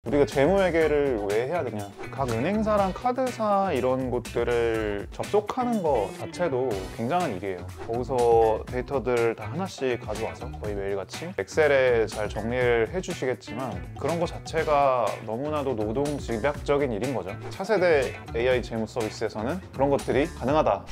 우리가 재무회계를 왜 해야 되냐, 각 은행사랑 카드사 이런 곳들을 접속하는 거 자체도 굉장한 일이에요. 거기서 데이터들 다 하나씩 가져와서 거의 매일같이 엑셀에 잘 정리를 해주시겠지만 그런 거 자체가 너무나도 노동 집약적인 일인 거죠. 차세대 AI 재무 서비스에서는 그런 것들이 가능하다.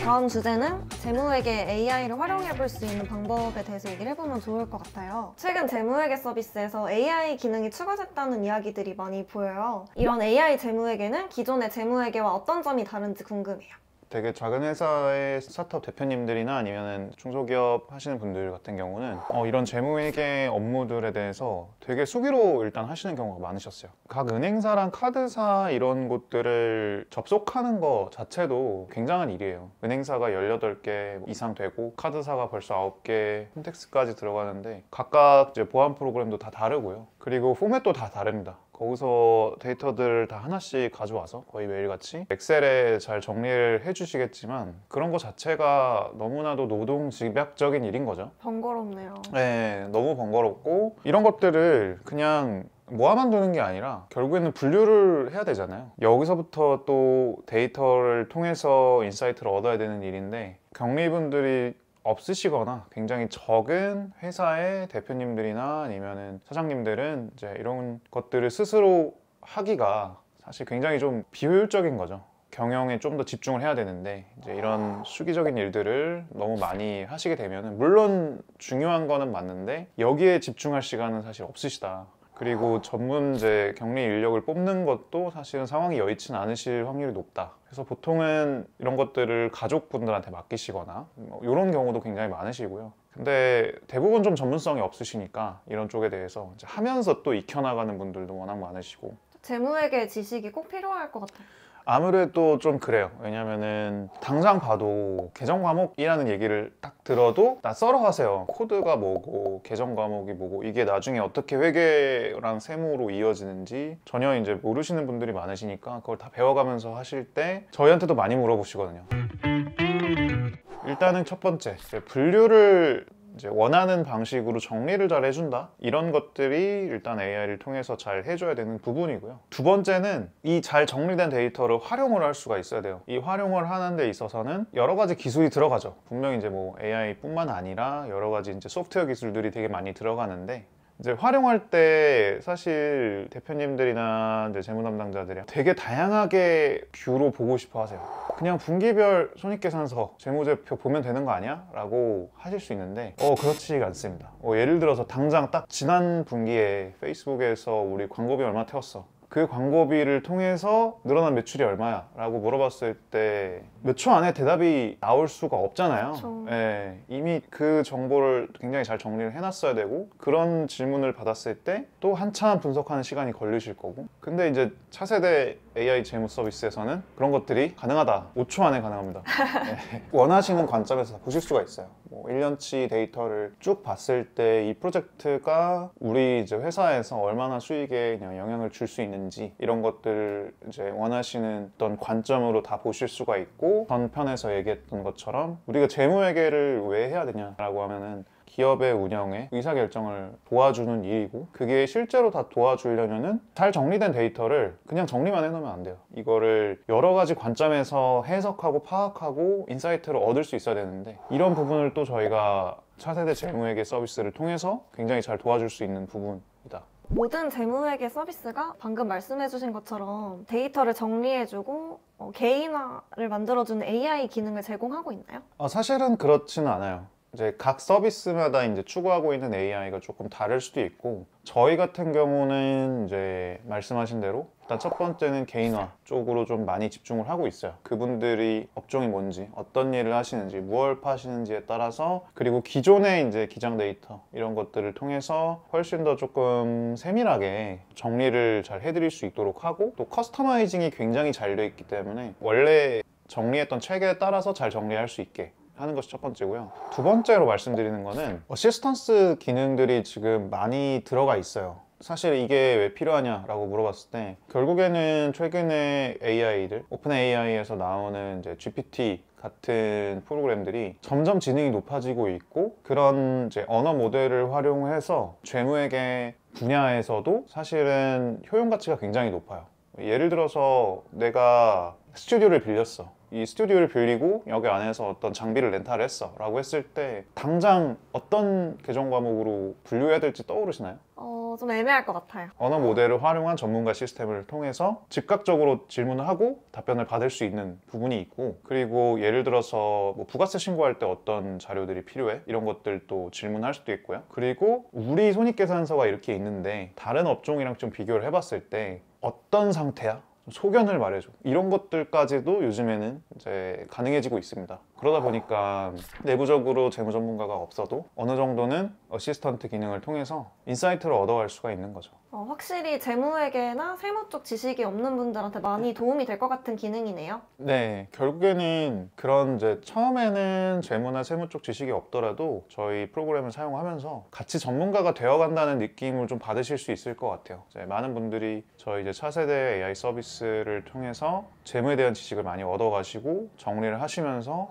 다음 주제는 재무회계 AI를 활용해 볼 수 있는 방법에 대해서 얘기를 해보면 좋을 것 같아요. 최근 재무회계 서비스에서 AI 기능이 추가됐다는 이야기들이 많이 보여요. 이런 AI 재무회계는 기존의 재무회계와 어떤 점이 다른지 궁금해요. 되게 작은 회사의 스타트업 대표님들이나 아니면 중소기업 하시는 분들 같은 경우는 이런 재무회계 업무들에 대해서 되게 수기로 일단 하시는 경우가 많으셨어요. 각 은행사랑 카드사 이런 곳들을 접속하는 거 자체도 굉장한 일이에요. 은행사가 18개 이상 되고 카드사가 벌써 9개, 핀텍스까지 들어가는데 각각 이제 보안 프로그램도 다 다르고요. 그리고 포맷도 다 다릅니다. 거기서 데이터들 다 하나씩 가져와서 거의 매일같이 엑셀에 잘 정리를 해주시겠지만 그런 거 자체가 너무나도 노동 집약적인 일인 거죠. 번거롭네요. 네, 너무 번거롭고 이런 것들을 그냥 모아만 두는 게 아니라 결국에는 분류를 해야 되잖아요. 여기서부터 또 데이터를 통해서 인사이트를 얻어야 되는 일인데 경리분들이 없으시거나 굉장히 적은 회사의 대표님들이나 아니면은 사장님들은 이제 이런 것들을 스스로 하기가 사실 굉장히 좀 비효율적인 거죠. 경영에 좀 더 집중을 해야 되는데 이제 이런 수기적인 일들을 너무 많이 하시게 되면은 물론 중요한 거는 맞는데 여기에 집중할 시간은 사실 없으시다. 그리고 전문 이제 격리 인력을 뽑는 것도 사실은 상황이 여의치는 않으실 확률이 높다. 그래서 보통은 이런 것들을 가족분들한테 맡기시거나 이런 경우도 굉장히 많으시고요. 근데 대부분 좀 전문성이 없으시니까 이런 쪽에 대해서 이제 하면서 또 익혀나가는 분들도 워낙 많으시고 재무회계 지식이 꼭 필요할 것 같아요. 아무래도 좀 그래요. 왜냐면은 당장 봐도 계정 과목이라는 얘기를 딱 들어도 나 썰어가세요. 코드가 뭐고 계정 과목이 뭐고 이게 나중에 어떻게 회계랑 세무로 이어지는지 전혀 이제 모르시는 분들이 많으시니까 그걸 다 배워가면서 하실 때 저희한테도 많이 물어보시거든요. 일단은 첫 번째, 분류를 이제 원하는 방식으로 정리를 잘 해준다, 이런 것들이 일단 AI를 통해서 잘 해줘야 되는 부분이고요. 두 번째는 이 잘 정리된 데이터를 활용을 할 수가 있어야 돼요. 이 활용을 하는 데 있어서는 여러 가지 기술이 들어가죠. 분명히 이제 뭐 AI뿐만 아니라 여러 가지 이제 소프트웨어 기술들이 되게 많이 들어가는데 이제 활용할 때 사실 대표님들이나 이제 재무 담당자들이 되게 다양하게 뷰로 보고 싶어 하세요. 그냥 분기별 손익계산서 재무제표 보면 되는 거 아니야? 라고 하실 수 있는데 그렇지 않습니다. 예를 들어서 당장 딱 지난 분기에 페이스북에서 우리 광고비 얼마 태웠어, 그 광고비를 통해서 늘어난 매출이 얼마야? 라고 물어봤을 때 몇 초 안에 대답이 나올 수가 없잖아요. 그렇죠. 예, 이미 그 정보를 굉장히 잘 정리를 해놨어야 되고 그런 질문을 받았을 때 또 한참 분석하는 시간이 걸리실 거고, 근데 이제 차세대 AI 재무 서비스에서는 그런 것들이 가능하다. 5초 안에 가능합니다. 예, 원하시는 관점에서 보실 수가 있어요. 뭐 1년치 데이터를 쭉 봤을 때 이 프로젝트가 우리 이제 회사에서 얼마나 수익에 그냥 영향을 줄 수 있는지 이런 것들을 이제 원하시는 어떤 관점으로 다 보실 수가 있고, 전 편에서 얘기했던 것처럼 우리가 재무회계를 왜 해야 되냐라고 하면은 기업의 운영에 의사결정을 도와주는 일이고, 그게 실제로 다 도와주려면은 잘 정리된 데이터를 그냥 정리만 해놓으면 안 돼요. 이거를 여러 가지 관점에서 해석하고 파악하고 인사이트를 얻을 수 있어야 되는데 이런 부분을 또 저희가 차세대 재무회계 서비스를 통해서 굉장히 잘 도와줄 수 있는 부분이다. 모든 재무회계 서비스가 방금 말씀해주신 것처럼 데이터를 정리해주고 개인화를 만들어주는 AI 기능을 제공하고 있나요? 사실은 그렇지는 않아요. 이제 각 서비스마다 이제 추구하고 있는 AI가 조금 다를 수도 있고, 저희 같은 경우는 이제 말씀하신 대로 일단 첫 번째는 개인화 쪽으로 좀 많이 집중을 하고 있어요. 그분들이 업종이 뭔지, 어떤 일을 하시는지, 무엇을 파시는지에 따라서, 그리고 기존의 이제 기장 데이터 이런 것들을 통해서 훨씬 더 조금 세밀하게 정리를 잘 해드릴 수 있도록 하고, 또 커스터마이징이 굉장히 잘 되어 있기 때문에 원래 정리했던 체계에 따라서 잘 정리할 수 있게 하는 것이 첫 번째고요. 두 번째로 말씀드리는 거는 어시스턴스 기능들이 지금 많이 들어가 있어요. 사실 이게 왜 필요하냐라고 물어봤을 때 결국에는 최근에 AI들, 오픈 AI에서 나오는 이제 GPT 같은 프로그램들이 점점 지능이 높아지고 있고 그런 이제 언어 모델을 활용해서 재무회계 분야에서도 사실은 효용 가치가 굉장히 높아요. 예를 들어서 내가 스튜디오를 빌렸어. 이 스튜디오를 빌리고 여기 안에서 어떤 장비를 렌탈을 했어 라고 했을 때 당장 어떤 계정 과목으로 분류해야 될지 떠오르시나요? 좀 애매할 것 같아요. 언어 모델을 활용한 전문가 시스템을 통해서 즉각적으로 질문을 하고 답변을 받을 수 있는 부분이 있고, 그리고 예를 들어서 뭐 부가세 신고할 때 어떤 자료들이 필요해? 이런 것들도 질문할 수도 있고요. 그리고 우리 손익계산서가 이렇게 있는데 다른 업종이랑 좀 비교를 해봤을 때 어떤 상태야? 소견을 말해줘. 이런 것들까지도 요즘에는 이제 가능해지고 있습니다. 그러다 보니까 내부적으로 재무 전문가가 없어도 어느 정도는 어시스턴트 기능을 통해서 인사이트를 얻어갈 수가 있는 거죠. 확실히 재무회계나 세무 쪽 지식이 없는 분들한테 많이 도움이 될 것 같은 기능이네요. 네, 결국에는 그런 이제 처음에는 재무나 세무 쪽 지식이 없더라도 저희 프로그램을 사용하면서 같이 전문가가 되어간다는 느낌을 좀 받으실 수 있을 것 같아요. 이제 많은 분들이 저희 이제 차세대 AI 서비스를 통해서 재무에 대한 지식을 많이 얻어가시고 정리를 하시면서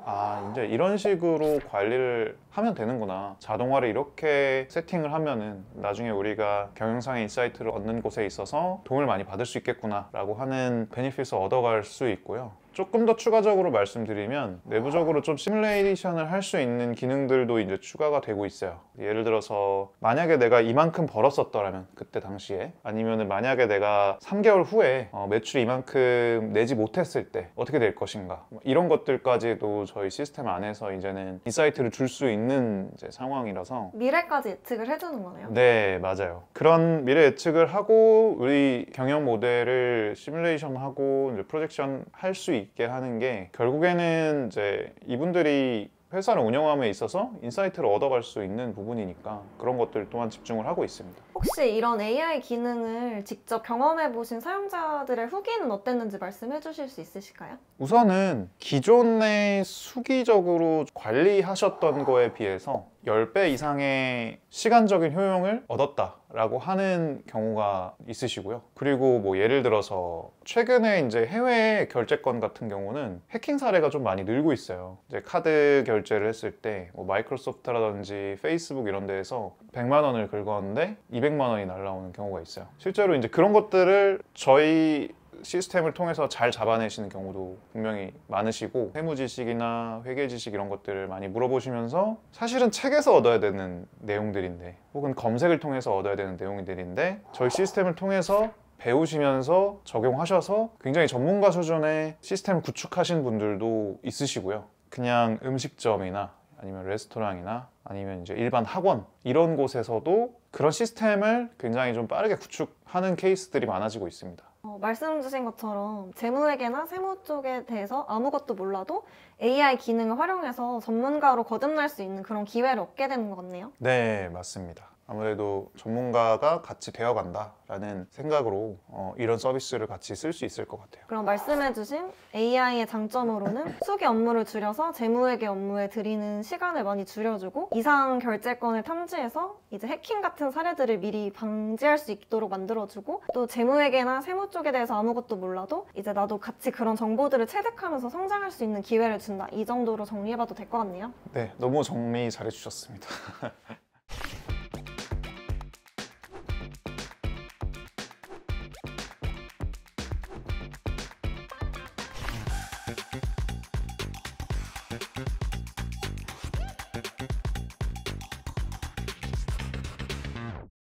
이제 이런 식으로 관리를 하면 되는구나. 자동화를 이렇게 세팅을 하면은 나중에 우리가 경영상의 인사이트를 얻는 곳에 있어서 도움을 많이 받을 수 있겠구나 라고 하는 베니핏을 얻어갈 수 있고요. 조금 더 추가적으로 말씀드리면 내부적으로 좀 시뮬레이션을 할 수 있는 기능들도 이제 추가가 되고 있어요. 예를 들어서 만약에 내가 이만큼 벌었었더라면 그때 당시에, 아니면은 만약에 내가 3개월 후에 매출이 이만큼 내지 못했을 때 어떻게 될 것인가, 이런 것들까지도 저희 시스템 안에서 이제는 인사이트를 줄 수 있는 이제 상황이라서. 미래까지 예측을 해주는 거네요. 네, 맞아요. 그런 미래 예측을 하고 우리 경영 모델을 시뮬레이션하고 이제 프로젝션 할 수 있게 하는 게 결국에는 이제 이분들이 회사를 운영함에 있어서 인사이트를 얻어갈 수 있는 부분이니까 그런 것들 또한 집중을 하고 있습니다. 혹시 이런 AI 기능을 직접 경험해보신 사용자들의 후기는 어땠는지 말씀해 주실 수 있으실까요? 우선은 기존에 수기적으로 관리하셨던 거에 비해서 10배 이상의 시간적인 효용을 얻었다라고 하는 경우가 있으시고요. 그리고 뭐 예를 들어서 최근에 이제 해외 결제권 같은 경우는 해킹 사례가 좀 많이 늘고 있어요. 이제 카드 결제를 했을 때 뭐 마이크로소프트라든지 페이스북 이런 데에서 100만 원을 긁었는데 200만 원이 날라오는 경우가 있어요. 실제로 이제 그런 것들을 저희 시스템을 통해서 잘 잡아내시는 경우도 분명히 많으시고, 세무 지식이나 회계 지식 이런 것들을 많이 물어보시면서 사실은 책에서 얻어야 되는 내용들인데, 혹은 검색을 통해서 얻어야 되는 내용들인데 저희 시스템을 통해서 배우시면서 적용하셔서 굉장히 전문가 수준의 시스템을 구축하신 분들도 있으시고요. 그냥 음식점이나 아니면 레스토랑이나 아니면 이제 일반 학원 이런 곳에서도 그런 시스템을 굉장히 좀 빠르게 구축하는 케이스들이 많아지고 있습니다. 말씀 주신 것처럼 재무회계나 세무 쪽에 대해서 아무것도 몰라도 AI 기능을 활용해서 전문가로 거듭날 수 있는 그런 기회를 얻게 되는 것 같네요. 네, 맞습니다. 아무래도 전문가가 같이 되어간다라는 생각으로 이런 서비스를 같이 쓸 수 있을 것 같아요. 그럼 말씀해주신 AI의 장점으로는 수기 업무를 줄여서 재무회계 업무에 들이는 시간을 많이 줄여주고, 이상 결제권을 탐지해서 이제 해킹 같은 사례들을 미리 방지할 수 있도록 만들어주고, 또 재무회계나 세무 쪽에 대해서 아무것도 몰라도 이제 나도 같이 그런 정보들을 체득하면서 성장할 수 있는 기회를 준다. 이 정도로 정리해봐도 될 것 같네요. 네, 너무 정리 잘해주셨습니다.